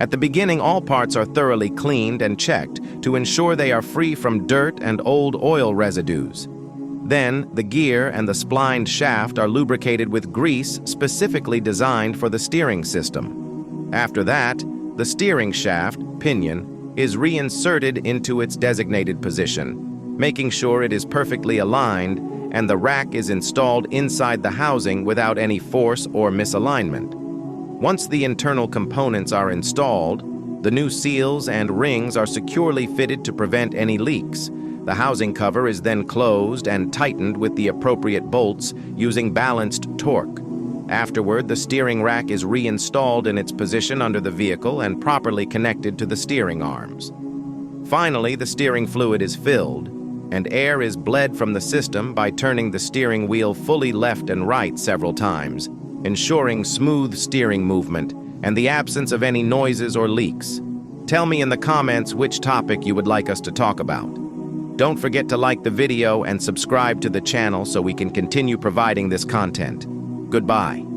At the beginning, all parts are thoroughly cleaned and checked to ensure they are free from dirt and old oil residues. Then, the gear and the splined shaft are lubricated with grease specifically designed for the steering system. After that, the steering shaft, pinion, is reinserted into its designated position, making sure it is perfectly aligned and the rack is installed inside the housing without any force or misalignment. Once the internal components are installed, the new seals and rings are securely fitted to prevent any leaks. The housing cover is then closed and tightened with the appropriate bolts using balanced torque. Afterward, the steering rack is reinstalled in its position under the vehicle and properly connected to the steering arms. Finally, the steering fluid is filled, and air is bled from the system by turning the steering wheel fully left and right several times, ensuring smooth steering movement and the absence of any noises or leaks. Tell me in the comments which topic you would like us to talk about. Don't forget to like the video and subscribe to the channel so we can continue providing this content. Goodbye.